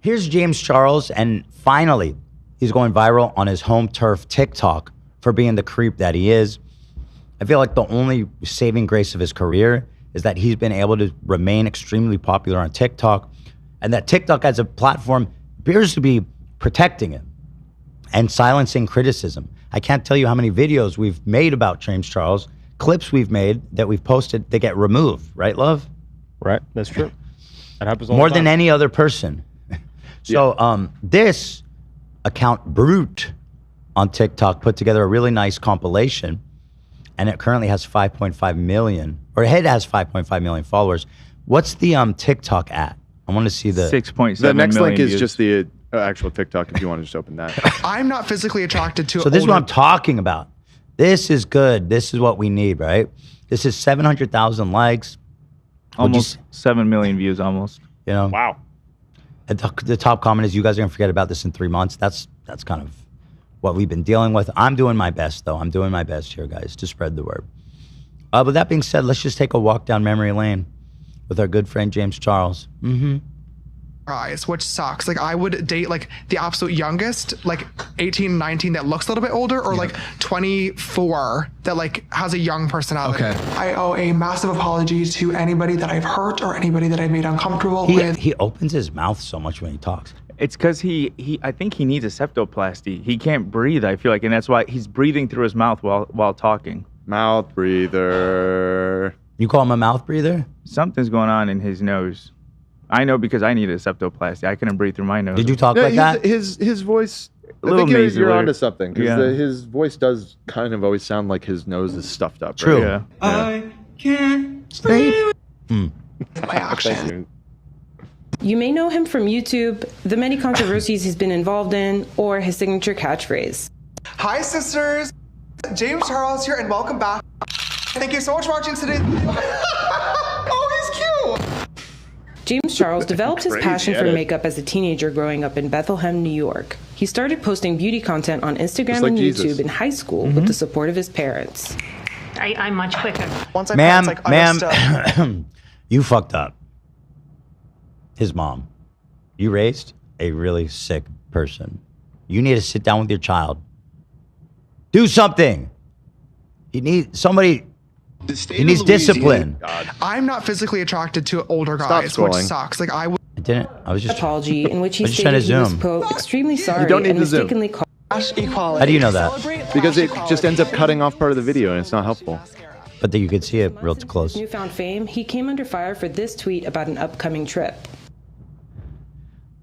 Here's James Charles, and finally, he's going viral on his home turf TikTok for being the creep that he is. I feel like the only saving grace of his career is that he's been able to remain extremely popular on TikTok, and that TikTok as a platform appears to be protecting him and silencing criticism. I can't tell you how many videos we've made about James Charles, clips we've made that we've posted, they get removed, right, love? Right, that's true. That happens all More the time. than any other person. So this account, Brute, on TikTok, put together a really nice compilation, and it currently has 5.5 million, or it has 5.5 million followers. What's the TikTok at? I want to see the 6.7 The next million link is views. just the actual TikTok if you want to just open that. I'm not physically attracted to So this is what I'm talking about. This is good. This is what we need, right? This is 700,000 likes. Almost 7 million views, almost. You know, Wow. and the top comment is, "You guys are gonna forget about this in 3 months." That's kind of what we've been dealing with. I'm doing my best, though. I'm doing my best here, guys, to spread the word. But that being said, let's just take a walk down memory lane with our good friend James Charles. guys, which sucks. Like, I would date like the absolute youngest, like 18, 19 that looks a little bit older, or like 24 that like has a young personality. Okay. I owe a massive apology to anybody that I've hurt or anybody that I've made uncomfortable with. He opens his mouth so much when he talks. It's because I think he needs a septoplasty. He can't breathe, I feel like, and that's why he's breathing through his mouth while talking. Mouth breather. You call him a mouth breather? Something's going on in his nose. I know because I need a septoplasty. I couldn't breathe through my nose. Did you talk like that? His voice. A little I think you're nasally. onto something because Yeah. his voice does kind of always sound like his nose is stuffed up. True. Right? Yeah. I can't sleep. My action. Thank you. You may know him from YouTube, the many controversies he's been involved in, or his signature catchphrase. Hi, sisters. James Charles here, and welcome back. Thank you so much for watching today. Oh, he's cute. James Charles developed his Crazy passion for edit. makeup as a teenager growing up in Bethlehem, New York. He started posting beauty content on Instagram like and Jesus. YouTube in high school with the support of his parents. I'm much quicker. Once I Ma'am, like, understood. ma'am, you fucked up. His mom. You raised a really sick person. You need to sit down with your child. Do something. He needs somebody. He needs discipline. I'm not physically attracted to older Stop guys, which scrolling. sucks. Like, I would I didn't. I was just. Apology in which he I was just trying stated to he was, zoom. quote, extremely sorry don't need and to zoom. mistakenly called equality. How do you know that? Because it just ends up cutting off part of the video and it's not helpful. But then you could see it real close. newfound fame. He came under fire for this tweet about an upcoming trip.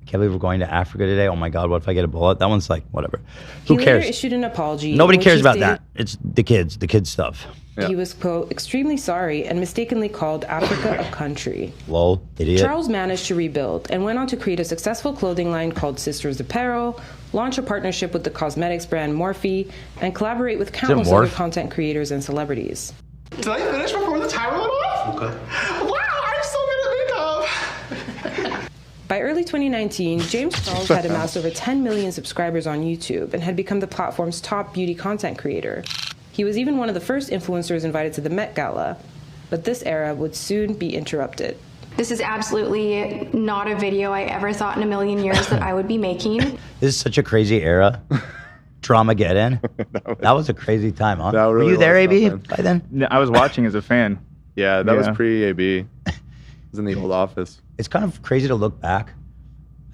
Can't believe we're going to Africa today. Oh my God, what if I get a bullet? That one's like, whatever. He Who later cares? issued an apology. Nobody in which cares he about stated that. It's the kids stuff. He was, quote, extremely sorry and mistakenly called Africa a country. Lol, idiot. Charles managed to rebuild and went on to create a successful clothing line called Sisters Apparel, launch a partnership with the cosmetics brand Morphe, and collaborate with countless other Morphe? content creators and celebrities. Did I finish before the timer went off? Okay. Wow, I'm so good at makeup. By early 2019, James Charles had amassed over 10 million subscribers on YouTube and had become the platform's top beauty content creator. He was even one of the first influencers invited to the Met Gala, but this era would soon be interrupted. This is absolutely not a video I ever thought in a million years that I would be making. This is such a crazy era. Dramageddon. That was a crazy time, huh? That Were really you there, was AB, something. by then? No, I was watching as a fan. Yeah, that was Yeah. pre-AB. It was in the old office. It's kind of crazy to look back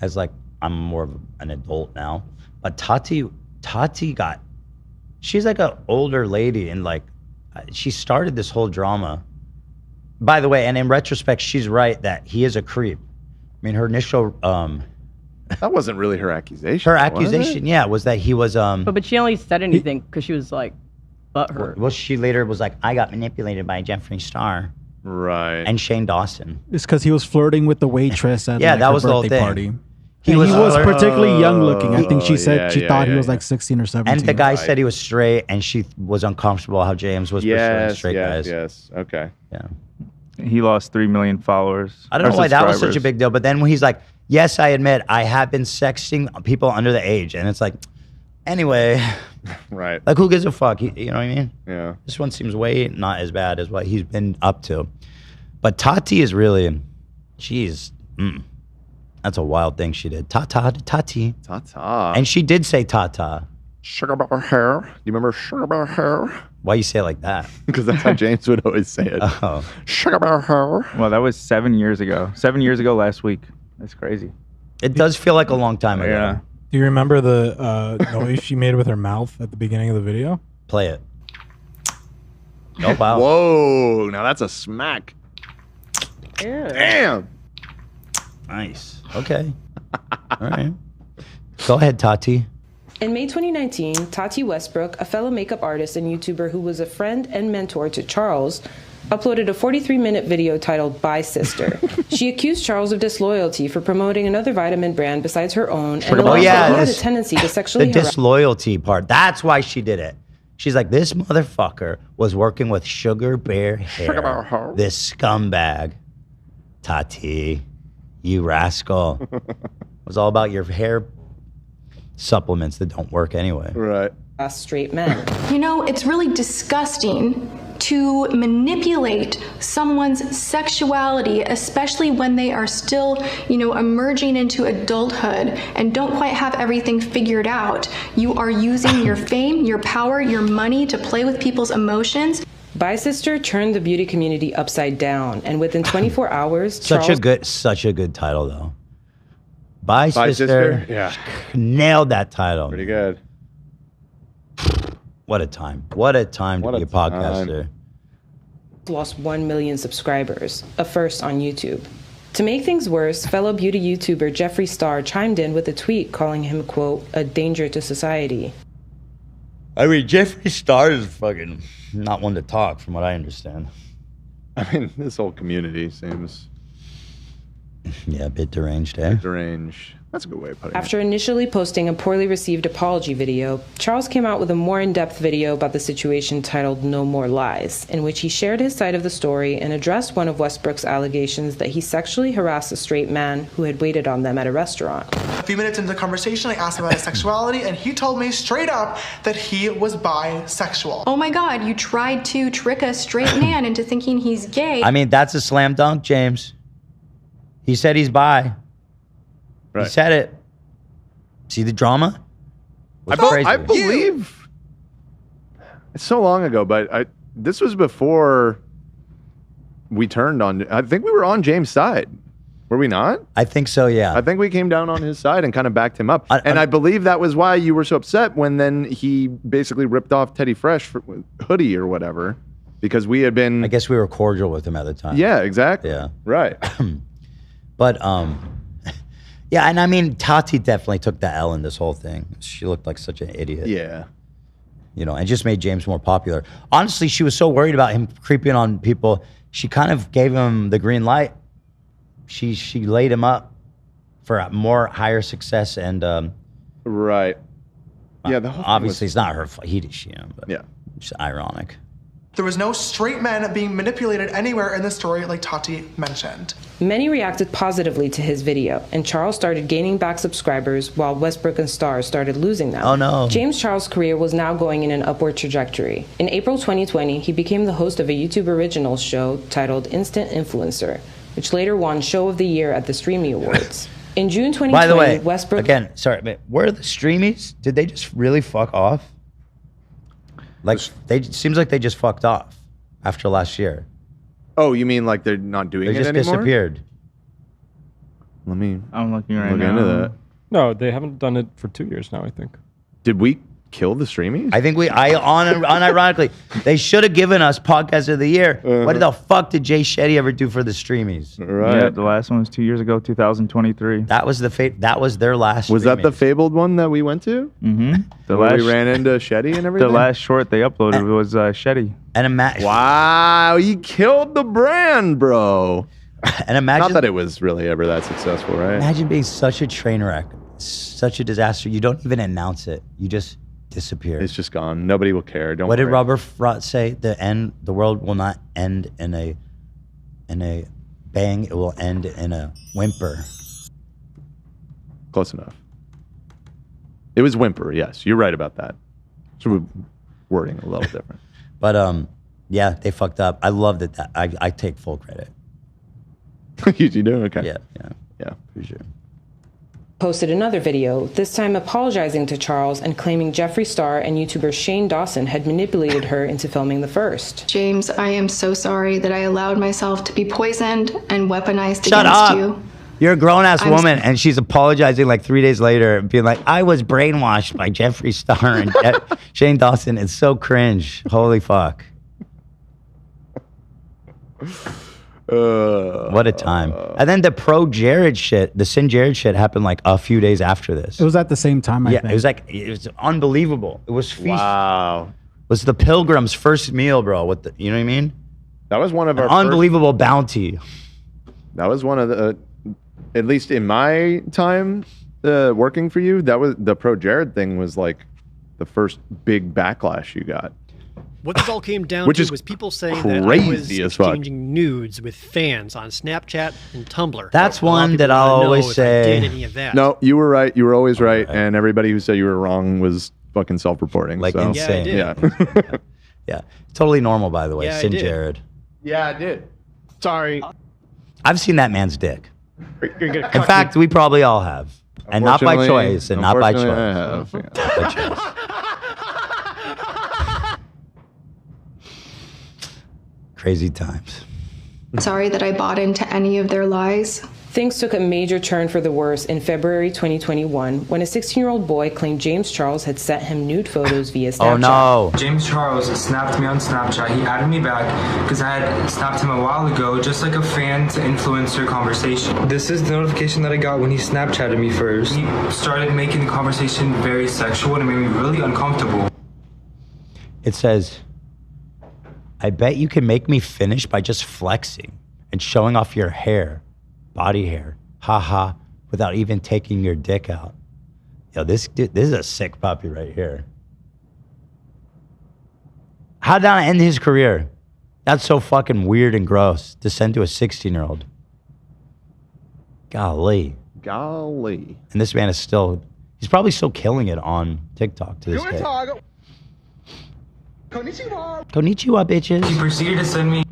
as like, I'm more of an adult now. But Tati got, she's like an older lady and like, she started this whole drama. By the way, and in retrospect, she's right that he is a creep. I mean, her initial, That wasn't really her accusation. her was it? accusation, yeah, was that he was, But she only said anything because she was like, butthurt. well, she later was like, I got manipulated by Jeffree Star Right. and Shane Dawson. It's because he was flirting with the waitress at Yeah, like, that her was the whole birthday thing. party. He And was he was flirt- particularly young looking. I think she Oh, said yeah, she yeah, thought he yeah, was yeah. like 16 or 17. And the guy Right. said he was straight, and she was uncomfortable how James was pursuing yes, straight guys. yes. Okay. Yeah. He lost 3 million followers. I don't know why that was such a subscribers. big deal, but then when he's like, yes, I admit I have been sexting people under the age, and it's like, anyway, Right. like who gives a fuck? You know what I mean? Yeah. This one seems way not as bad as what he's been up to. But Tati is really, she's, That's a wild thing she did. Tati. Ta-ta. And she did say ta-ta. Sugar bear hair. Do you remember sugar bear hair? Why you say it like that? Because that's how James would always say it. Oh. Sugar bear hair. Well, that was 7 years ago. 7 years ago last week. That's crazy. It does feel like a long time ago. Yeah. Do you remember the noise she made with her mouth at the beginning of the video? Play it. Oh, wow. Whoa. Now that's a smack. Ew. Damn. Nice. Okay. All right. Go ahead, Tati. In May 2019, Tati Westbrook, a fellow makeup artist and YouTuber who was a friend and mentor to Charles, uploaded a 43-minute video titled Bye Sister. She accused Charles of disloyalty for promoting another vitamin brand besides her own, and alleged that he had a tendency to sexually the disloyalty part. That's why she did it. She's like, this motherfucker was working with Sugar Bear Hair. This scumbag. Tati, you rascal. It was all about your hair supplements that don't work anyway. Right. harass straight men. You know, it's really disgusting to manipulate someone's sexuality, especially when they are still, emerging into adulthood and don't quite have everything figured out. You are using your fame, your power, your money to play with people's emotions. Bye Sister turned the beauty community upside down, and within 24 hours, such a good title though. Bye Sister. Yeah. Nailed that title. Pretty good. What a time. What a time to be a podcaster. Lost 1 million subscribers, a first on YouTube. To make things worse, fellow beauty YouTuber Jeffree Star chimed in with a tweet calling him, quote, a danger to society. I mean, Jeffree Star is fucking not one to talk, from what I understand. I mean, this whole community seems... Yeah, a bit deranged, eh? Deranged. That's a good way of putting it. After initially posting a poorly received apology video, Charles came out with a more in-depth video about the situation titled No More Lies, in which he shared his side of the story and addressed one of Westbrook's allegations that he sexually harassed a straight man who had waited on them at a restaurant. A few minutes into the conversation, I asked him about his sexuality, and he told me straight up that he was bisexual. Oh my God, you tried to trick a straight man into thinking he's gay. I mean, that's a slam dunk, James. He said he's bi. Right. He said it. See the drama? I believe it's so long ago, but this was before we turned on. I think we were on James' side. Were we not? I think so, yeah. I think we came down on his side and kind of backed him up. I believe that was why you were so upset when then he basically ripped off Teddy Fresh for hoodie or whatever, because we had been... I guess we were cordial with him at the time. Yeah, exactly. Yeah. Right. But, yeah, and I mean, Tati definitely took the L in this whole thing. She looked like such an idiot. Yeah. And just made James more popular. Honestly, she was so worried about him creeping on people, she kind of gave him the green light. She laid him up for a more higher success and... right. Yeah, the whole obviously it's not her fault. But yeah. It's ironic. There was no straight men being manipulated anywhere in the story like Tati mentioned. Many reacted positively to his video, and Charles started gaining back subscribers while Westbrook and Starr started losing them. Oh no. James Charles' career was now going in an upward trajectory. In April 2020, he became the host of a YouTube Originals show titled Instant Influencer, which later won Show of the Year at the Streamy Awards. In June 2020, by the way, Westbrook... Again, sorry, but where are the Streamies? Did they just really fuck off? Like, seems like they just fucked off after last year. Oh, you mean like they're not doing it anymore? They just disappeared. I'm looking right look now. into that. No, they haven't done it for 2 years now, I think. Did we kill the Streamies? I think unironically, they should have given us Podcast of the Year. What the fuck did Jay Shetty ever do for the Streamies? Right. Yeah, the last one was 2 years ago, 2023. That was that was their last. Was that the fabled one that we went to? Mm-hmm. Where we ran into Shetty and everything? The last short they uploaded was Shetty. And wow, he killed the brand, bro. And imagine, not that it was really ever that successful, right? Imagine being such a train wreck, such a disaster. You don't even announce it. You just disappear. It's just gone. Nobody will care. Don't What did worry. Robert Frost say? The world will not end in a bang. It will end in a whimper. Close enough. It was whimper. Yes, you're right about that. So wording a little different. But yeah, they fucked up. I loved it. I take full credit. You do? Okay. Yeah, Yeah, for sure. posted another video, this time apologizing to Charles and claiming Jeffree Star and YouTuber Shane Dawson had manipulated her into filming the first. James, I am so sorry that I allowed myself to be poisoned and weaponized Shut against up. you. You're a grown-ass woman, and she's apologizing like 3 days later, being like, I was brainwashed by Jeffree Star and Shane Dawson. It's so cringe. Holy fuck. What a time. And then the pro Jared shit, the Sin Jared shit happened like a few days after this. It was at the same time, I think. It was unbelievable. It was feast. Wow. It was the Pilgrim's first meal, bro. You know what I mean? That was one of our unbelievable bounty. That was one of the, at least in my time working for you, that was the pro Jared thing was like the first big backlash you got. What this all came down Which to is was people saying that I was crazy as fuck. exchanging nudes with fans on Snapchat and Tumblr. That's A lot of one people that I'll wanna know always if I say. did any of that. No, you were right. You were always right. And everybody who said you were wrong was fucking self-reporting. Like so. insane. Yeah, Yeah. Yeah. Totally normal, by the way. Yeah, I Sin did. Jared. Yeah, I did. Sorry. I've seen that man's dick. You're gonna In cut fact, we probably all have. And not by Unfortunately- choice. And not by choice. unfortunately, I have, By choice. Crazy times. Sorry that I bought into any of their lies. Things took a major turn for the worse in February 2021 when a 16-year-old boy claimed James Charles had sent him nude photos via Snapchat. Oh no. James Charles snapped me on Snapchat. He added me back because I had snapped him a while ago, just like a fan to influencer conversation. This is the notification that I got when he Snapchatted me first. He started making the conversation very sexual and it made me really uncomfortable. It says, I bet you can make me finish by just flexing and showing off your hair, body hair, haha, without even taking your dick out. Yo, this is a sick puppy right here. How did I end his career? That's so fucking weird and gross to send to a 16-year-old. Golly. Golly. And this man is he's probably still killing it on TikTok to this day. Konnichiwa, bitches. He proceeded to send me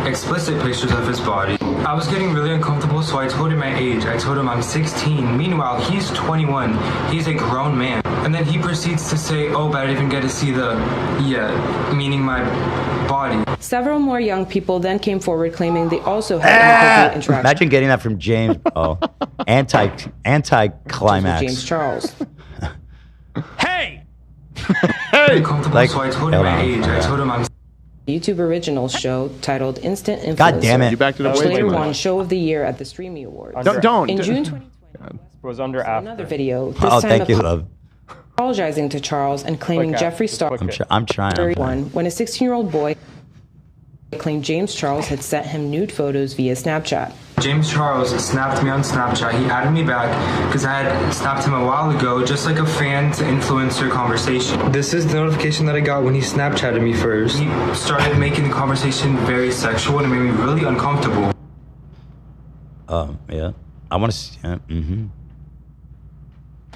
explicit pictures of his body. I was getting really uncomfortable, so I told him my age. I told him I'm 16. Meanwhile, he's 21. He's a grown man. And then he proceeds to say, oh, but I didn't even get to see meaning my body. Several more young people then came forward claiming they also had inappropriate interactions Imagine getting that from James. Oh, anti-climax. with James Charles. Hey! Like, so I told him my age. I told him I'm YouTube Originals show titled Instant Influencer. God damn it. You backed it up which way later too won much. Show of the Year at the Streamy Awards. Don't. In June 2020, It was under after. another video, this Oh, time thank you, love. apologizing to Charles and claiming Quick Jeffree Star I'm trying. one when a 16-year-old boy claimed James Charles had sent him nude photos via Snapchat. James Charles snapped me on Snapchat. He added me back because I had snapped him a while ago, just like a fan to influencer conversation. This is the notification that I got when he Snapchatted me first. He started making the conversation very sexual and it made me really uncomfortable. Yeah. I want to see. Mm-hmm.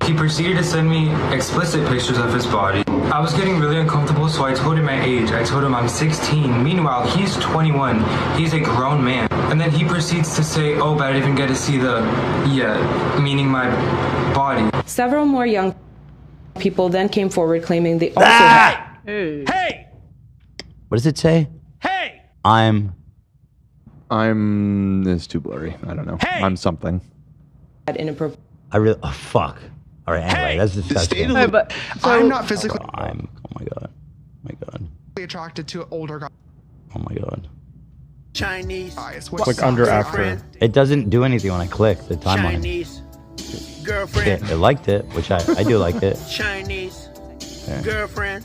He proceeded to send me explicit pictures of his body. I was getting really uncomfortable, so I told him my age. I told him I'm 16. Meanwhile, he's 21. He's a grown man. And then he proceeds to say, oh, but I didn't even get to see meaning my body. Several more young people then came forward claiming they also had Hey! What does it say? Hey! It's too blurry. I don't know. Hey! I'm something. inappropriate. Oh, fuck. All right, anyway, that's disgusting. But I'm not physically Oh my God. attracted to older guys. Oh my God. Chinese. Which Click under after. It doesn't do anything when I click the timeline. Chinese. Girlfriend. It liked it, which I do like it. Chinese. Yeah. Girlfriend.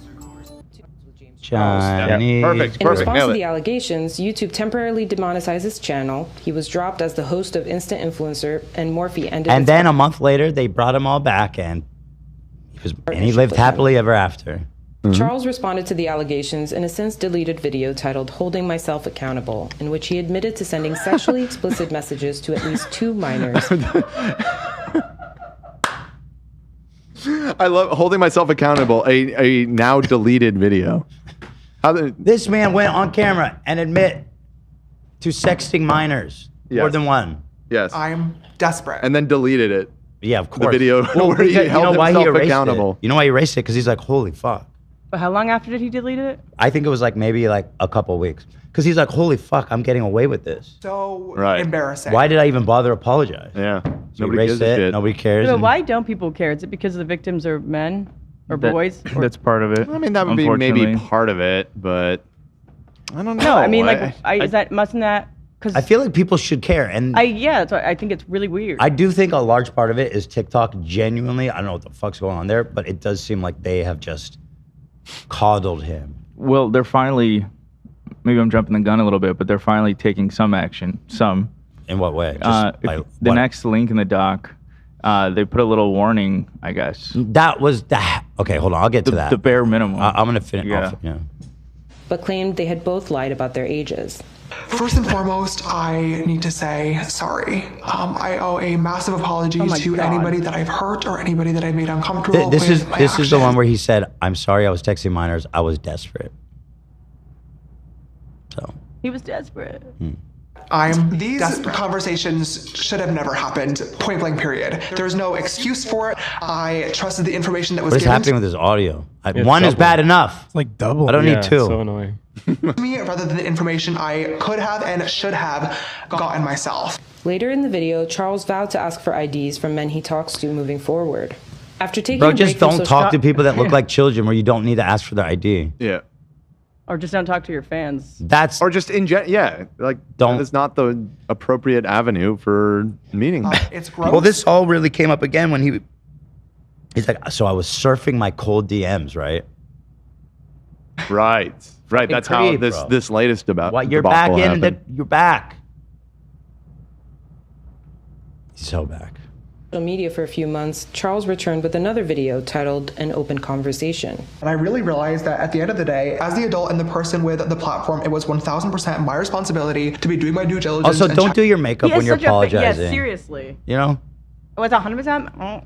Chinese. Perfect. In response Nailed to it. the allegations, YouTube temporarily demonetized his channel. He was dropped as the host of Instant Influencer, and Morphe ended. And its then a month later, they brought him all back, and he lived happily ever after. Charles responded to the allegations in a since deleted video titled Holding Myself Accountable, in which he admitted to sending sexually explicit messages to at least 2 minors. I love holding myself accountable. A now deleted video. This man went on camera and admit to sexting minors. More Yes. than one. Yes. I'm desperate. And then deleted it. Yeah, of course. The video where he held himself accountable. You know why he erased it? Because he's like, holy fuck. But how long after did he delete it? I think it was like maybe like a couple weeks. Because he's like, holy fuck, I'm getting away with this. So Right. embarrassing. Why did I even bother to apologize? Yeah. So Nobody erased gives a it. shit. Nobody cares. But and- why don't people care? Is it because the victims are men or boys? Or- That's part of it. I mean, that would be maybe unfortunately. part of it, but I don't know. No, I mean, like, mustn't that? Because I feel like people should care. And that's why I think it's really weird. I do think a large part of it is TikTok genuinely, I don't know what the fuck's going on there, but it does seem like they have just coddled him. Well, they're finally, maybe I'm jumping the gun a little bit, but they're finally taking some action. Some. In what way? The next link in the doc, they put a little warning, I guess. That was that. Okay, hold on. I'll get to that. The bare minimum. I'm going to finish. Yeah. But claimed they had both lied about their ages. First and foremost, I need to say sorry. I owe a massive apology to anybody that I've hurt or anybody that I've made uncomfortable. This with my is the one actions. where he said, "I'm sorry, I was texting minors. I was desperate." So he was desperate. These conversations should have never happened. Point blank. Period. There's no excuse for it. I trusted the information that was what is given happening with his audio? It's One is double. bad enough. It's like double. I don't need two. So annoying. to me rather than the information I could have and should have gotten myself. Later in the video, Charles vowed to ask for IDs from men he talks to moving forward. After taking Bro, a break just from don't social- talk to people that look like children where you don't need to ask for their ID. Yeah. Or just don't talk to your fans. That's or just like don't. It's not the appropriate avenue for meeting. It's gross. Well, this all really came up again when he's like, so I was surfing my cold DMs, right? Right. That's how creep, bro. this latest about. What you're back debacle in? happened. You're back. So back. Social media for a few months, Charles returned with another video titled An Open Conversation. And I really realized that at the end of the day, as the adult and the person with the platform, it was 1000% my responsibility to be doing my due diligence. Also, and don't check- do your makeup He when is you're such a apologizing. yeah, seriously. You know? Oh, it's 100%?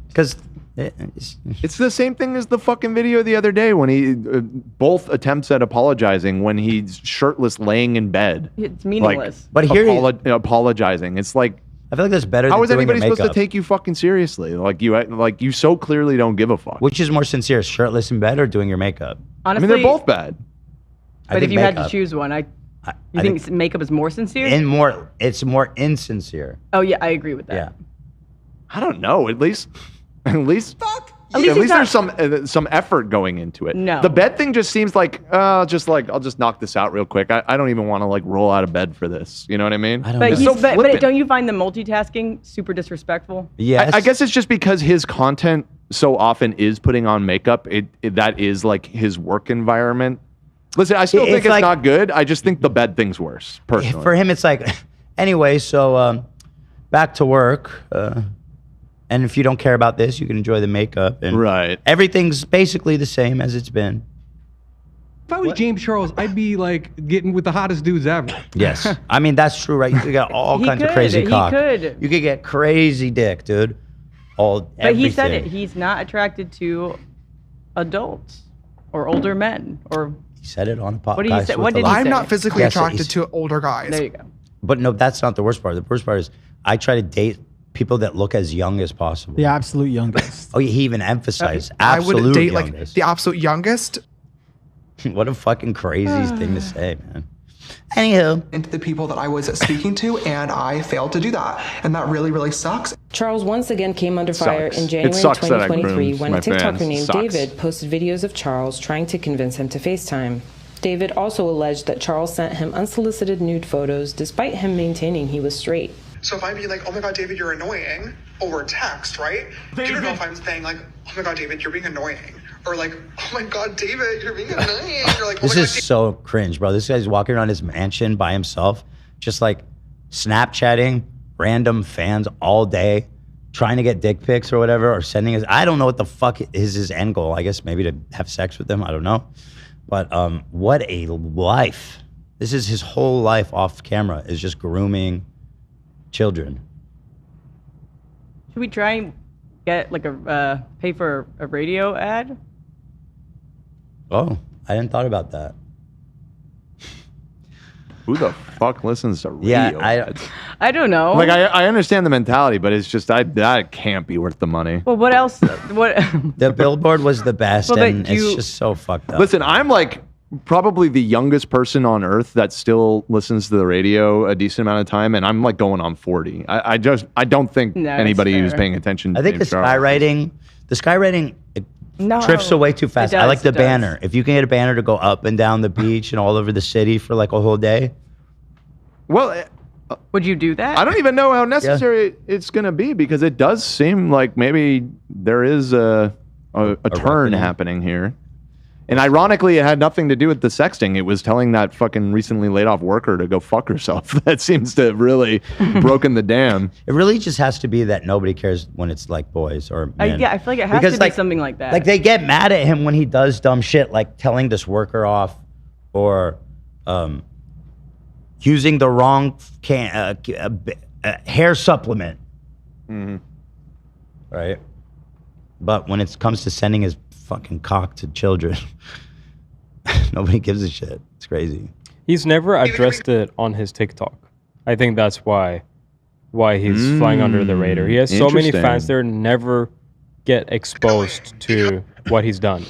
Because it's the same thing as the fucking video the other day when he both attempts at apologizing when he's shirtless laying in bed. It's meaningless. But here apologizing. It's like, I feel like that's better. how than is doing anybody your supposed to makeup. take you fucking seriously? Like you so clearly don't give a fuck. Which is more sincere, shirtless in bed or doing your makeup? Honestly, they're both bad. I But think if you had to makeup. choose one, you I think makeup is more sincere? It's more insincere. Oh yeah, I agree with that. Yeah. I don't know. At least At least at he's least not- there's some effort going into it. No. The bed thing just seems like I'll just knock this out real quick. I don't even want to like roll out of bed for this. You know what I mean? I don't But, know. It's so but flippant. don't you find the multitasking super disrespectful? Yes. I guess it's just because his content so often is putting on makeup. That is like his work environment. Listen, I still think It's it's like- not good. I just think the bed thing's worse, personally. For him, it's like, anyway, so back to work. And if you don't care about this, you can enjoy the makeup. And right. Everything's basically the same as it's been. If I was James Charles, I'd be like getting with the hottest dudes ever. Yes. I mean, that's true, right? You could get all He kinds of could, crazy he cock. could. You could get crazy dick, dude. But he said it. Everything. He's not attracted to adults or older men or. He said it on a podcast. What did he say? What did he I'm say? not physically Yes, attracted he's- to older guys. There you go. But no, that's not the worst part. The worst part is I try to date people that look as young as possible. The absolute youngest. Oh, he even emphasized I absolute would date youngest. like the absolute youngest What a fucking crazy thing to say, man. Anywho. into the people that I was speaking to, and I failed to do that. And that really, really sucks. Charles once again came under fire Sucks. in It January sucks that I 2023 groomed when my a TikToker fans. named Sucks. David posted videos of Charles trying to convince him to FaceTime. David also alleged that Charles sent him unsolicited nude photos despite him maintaining he was straight. So if I'm being like, oh my God, David, you're annoying over text, right? I don't know if I'm saying like, oh my God, David, you're being annoying. Or like, oh my God, David, you're being annoying. You're like, oh This my is God, so cringe, bro. This guy's walking around his mansion by himself, just like Snapchatting random fans all day, trying to get dick pics or whatever, or sending us. I don't know what the fuck is his end goal. I guess maybe to have sex with them. I don't know. But what a life. This is his whole life off camera, is just grooming children. Should we try and get like a pay for a radio ad? Oh, I hadn't thought about that. Who the fuck listens to radio? Yeah, I don't know. Like I understand the mentality, but it's just that can't be worth the money. Well, what else? What? The Billboard was the best, Well, and it's just so fucked up. Listen, I'm like probably the youngest person on earth that still listens to the radio a decent amount of time, and I'm like going on 40. I don't think anybody who's paying attention. I think the skywriting it drifts away too fast. I like the banner. If you can get a banner to go up and down the beach and all over the city for like a whole day. Well, would you do that? I don't even know how necessary it's going to be, because it does seem like maybe there is a turn happening here. And ironically, it had nothing to do with the sexting. It was telling that fucking recently laid off worker to go fuck herself. That seems to have really broken the dam. It really just has to be that nobody cares when it's like boys or men. Yeah, I feel like it has to be something like that. Like they get mad at him when he does dumb shit, like telling this worker off or using the wrong hair supplement. Mm-hmm. Right? But when it comes to sending his fucking cock to children, nobody gives a shit. It's crazy. He's never addressed it on his TikTok. I think that's why he's flying under the radar. He has so many fans there, never get exposed to what he's done.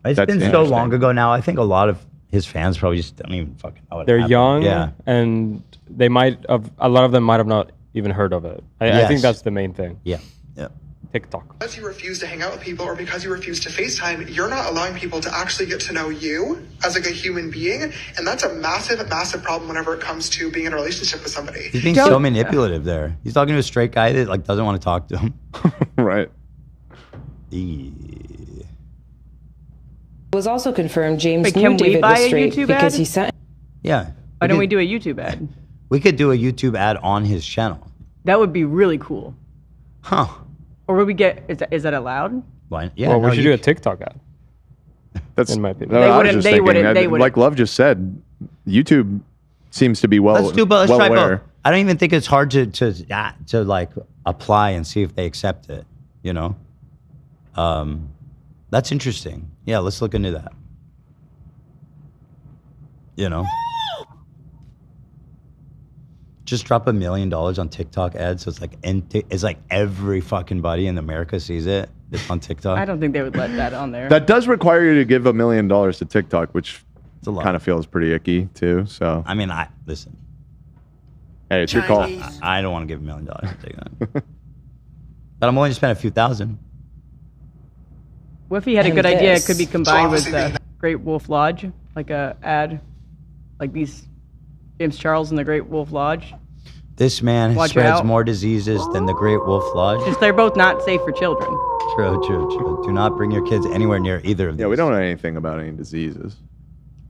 It's been so long ago now. I think a lot of his fans probably just don't even fucking know what They're happened. young, Yeah. and they might have, a lot of them might have not even heard of it. I think that's the main thing. Yeah. Yeah. TikTok. Because you refuse to hang out with people or because you refuse to FaceTime, you're not allowing people to actually get to know you as like a human being. And that's a massive, massive problem whenever it comes to being in a relationship with somebody. He's being so manipulative there. He's talking to a straight guy that like doesn't want to talk to him. Right. It was also confirmed James Wait, knew can we David buy was a straight YouTube because ad? he sent. Yeah. Why don't we do a YouTube ad? We could do a YouTube ad on his channel. That would be really cool. Huh. Or would we get? Is that allowed? Why? Yeah. Well, we should do a TikTok ad. That's in my opinion. No, They I was wouldn't- just they thinking, wouldn't- they wouldn't. like Love just said, YouTube seems to be Let's do both. Let's try aware. both. I don't even think it's hard to like apply and see if they accept it. You know. That's interesting. Yeah, let's look into that. You know. Just drop $1 million on TikTok ads, so it's like every fucking buddy in America sees it. It's on TikTok. I don't think they would let that on there. That does require you to give $1 million to TikTok, which kind of feels pretty icky too. So I mean, listen. Hey, it's your call. I don't want to give $1 million to TikTok, but I'm willing to spend a few thousand. What if he had a And good idea? It this. could be combined with Great Wolf Lodge, like a ad, like these James Charles and the Great Wolf Lodge. This man Watch spreads out. more diseases than the Great Wolf Lodge. Just they're both not safe for children. True. Do not bring your kids anywhere near either of these. Yeah, we don't know anything about any diseases.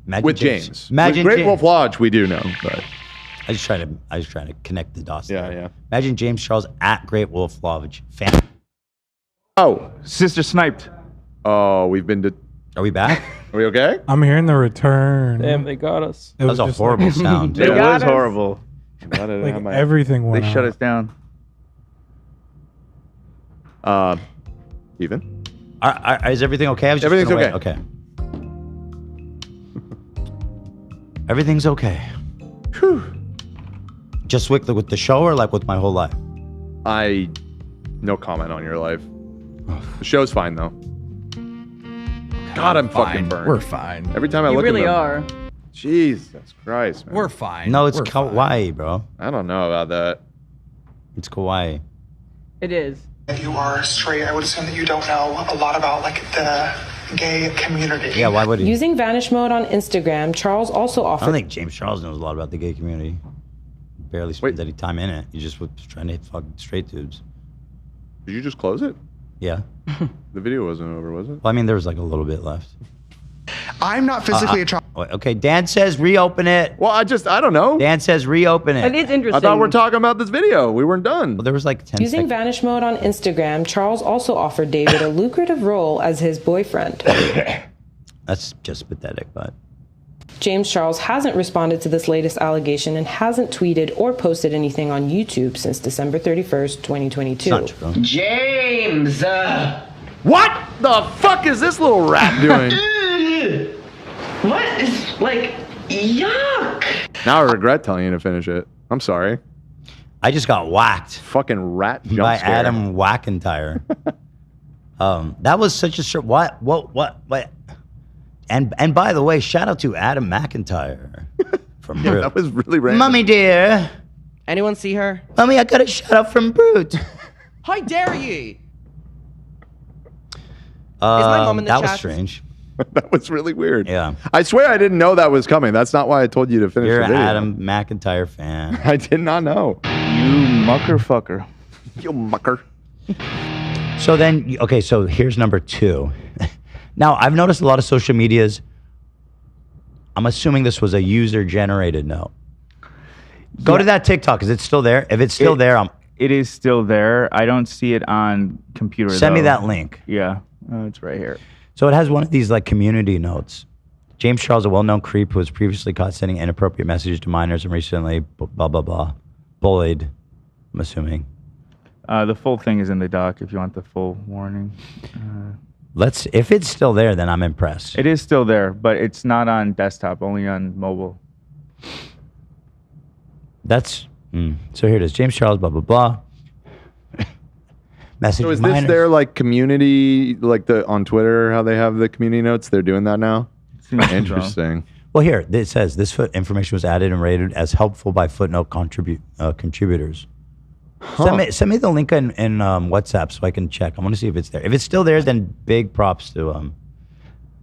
Imagine With James. Imagine With Great James. Wolf Lodge, we do know, but I was trying to connect the dots. Yeah, there. yeah. Imagine James Charles at Great Wolf Lodge. Fan. Oh, Sister sniped. Oh, we've been to. Are we back? Are we okay? I'm hearing the return. Damn, they got us. It That was a just horrible like, sound. It got was us. horrible. like everything They went shut out. us down. Ethan? Is everything okay? I was just Everything's gonna wait. Okay. Everything's okay. Whew. Just with the show or like with my whole life? No comment on your life. The show's fine though. God, I'm fucking burned. We're fine. Every time I You look really at them, are. Jesus Christ, man. We're fine. No, it's We're fine. kawaii, bro. I don't know about that. It's kawaii. It is. If you are straight, I would assume that you don't know a lot about like the gay community. Yeah, why would he? Using vanish mode on Instagram, Charles also I offered. don't think James Charles knows a lot about the gay community. Barely spends any time in it. He just was trying to hit fucking straight dudes. Did you just close it? Yeah. The video wasn't over, was it? Well, I mean, there was like a little bit left. I'm not physically attracted. Okay, Dan says reopen it. Well, I don't know. Dan says reopen it. It is interesting. I thought we were talking about this video. We weren't done. Well, there was like 10 Using seconds. vanish mode on Instagram, Charles also offered David a lucrative role as his boyfriend. That's just pathetic, but. James Charles hasn't responded to this latest allegation and hasn't tweeted or posted anything on YouTube since December 31st, 2022. It's not true. James! What the fuck is this little rat doing? What is, like, yuck! Now I regret telling you to finish it. I'm sorry. I just got whacked. Fucking rat jump by scare. Adam Wackentire. That was such a short. What? And by the way, shout out to Adam McIntyre from Brute. That was really random. Mommy dear. Anyone see her? Mommy, I got a shout out from Brute. How dare ye? Is my mom in the that chat? was strange. That was really weird. Yeah. I swear I didn't know that was coming. That's not why I told you to finish You're the an video. Adam McIntyre fan. I did not know. You mucker fucker. You mucker. So then, okay, so here's number 2. Now, I've noticed a lot of social medias. I'm assuming this was a user-generated note. Go to that TikTok. Is it still there? If it's still there, It is still there. I don't see it on computer. Send me though. that link. Yeah, it's right here. So it has one of these like community notes. James Charles, a well-known creep who was previously caught sending inappropriate messages to minors and recently blah, blah, blah, bullied, I'm assuming. The full thing is in the doc if you want the full warning. If it's still there, then I'm impressed. It is still there, but it's not on desktop, only on mobile. That's, so here it is. James Charles, blah, blah, blah. Message So is minors. this their like community, like on Twitter, how they have the community notes? They're doing that now? Interesting. Well, here, it says this information was added and rated as helpful by footnote contributors. Huh. Send me the link in WhatsApp so I can check. I want to see if it's there. If it's still there, then big props to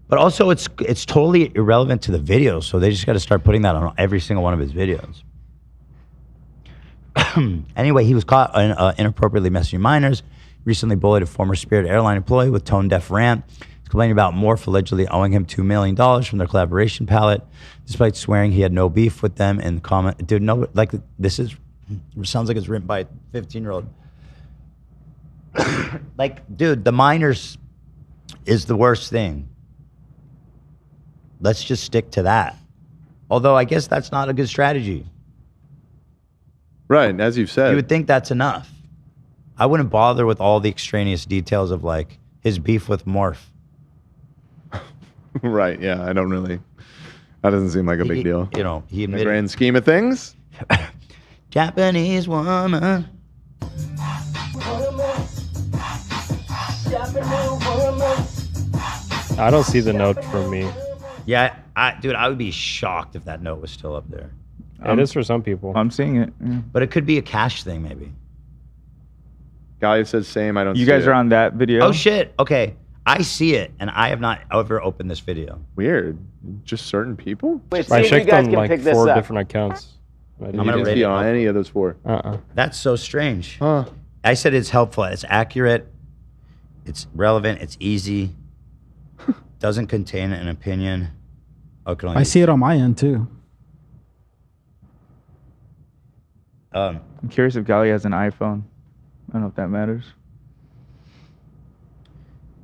But also, it's totally irrelevant to the video, so they just got to start putting that on every single one of his videos. Anyway, he was caught inappropriately messaging minors. Recently bullied a former Spirit airline employee with tone-deaf rant. He's complaining about Morph allegedly owing him $2 million from their collaboration palette, despite swearing he had no beef with them in the comment. Dude, no, like this sounds like it's written by a 15-year-old. Like, dude, the minors is the worst thing. Let's just stick to that. Although I guess that's not a good strategy. Right, as you've said. You would think that's enough. I wouldn't bother with all the extraneous details of like his beef with Morph. Right, yeah, I don't really. That doesn't seem like a big deal. You know, he in the admitted. grand scheme of things. Japanese woman. I don't see the note from me. Yeah, dude, I would be shocked if that note was still up there. It is for some people. I'm seeing it. Yeah. But it could be a cash thing, maybe. Guy says same. I don't. You see guys it. are on that video? Oh shit! Okay, I see it, and I have not ever opened this video. Weird. Just certain people. Wait, I see if you checked guys on can like pick this 4 up. different accounts. I'm You gonna didn't rate see it. on any of those 4. That's so strange. Huh. I said it's helpful. It's accurate. It's relevant. It's easy. Doesn't contain an opinion. Okay. I see it on my end too. I'm curious if Gali has an iPhone. I don't know if that matters.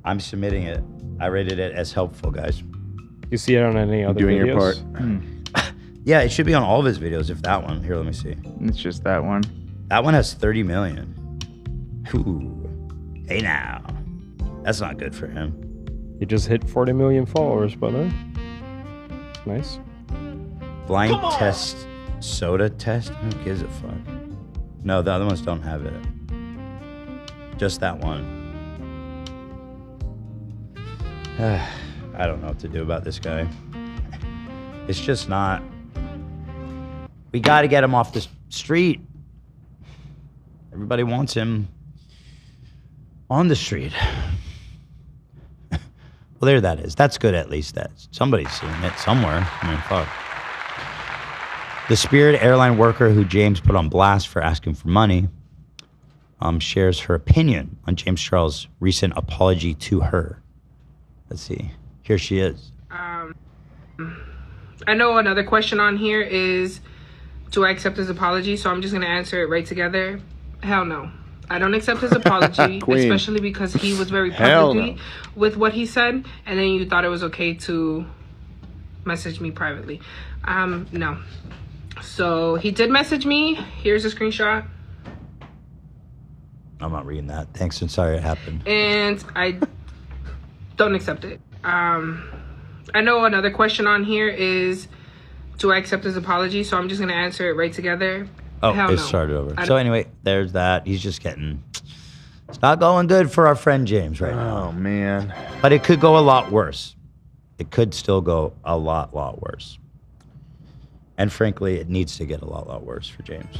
I'm submitting it. I rated it as helpful, guys. You see it on any other doing videos? your part. Yeah, it should be on all of his videos. If that one, here, let me see. It's just that one. That one has 30 million. Ooh. Hey now, that's not good for him. He just hit 40 million followers, brother. Nice. Blind test, soda test. Who gives a fuck? No, the other ones don't have it. Just that one. I don't know what to do about this guy. It's just not. We got to get him off the street. Everybody wants him on the street. Well, there that is. That's good at least. That somebody's seeing it somewhere. I mean, fuck. The Spirit airline worker who James put on blast for asking for money shares her opinion on James Charles' recent apology to her. Let's see. Here she is. I know another question on here is, do I accept his apology? So I'm just going to answer it right together. Hell no. I don't accept his apology, especially because he was very publicly with what he said, and then you thought it was okay to message me privately. No. So he did message me. Here's a screenshot. I'm not reading that. Thanks and sorry it happened. And I don't accept it. I know another question on here is, Do I accept his apology? So I'm just gonna answer it right together. Oh, Hell it no. started over. So anyway, there's that. He's just getting. It's not going good for our friend James right now. Oh man. But it could go a lot worse. It could still go a lot worse. And frankly, it needs to get a lot worse for James.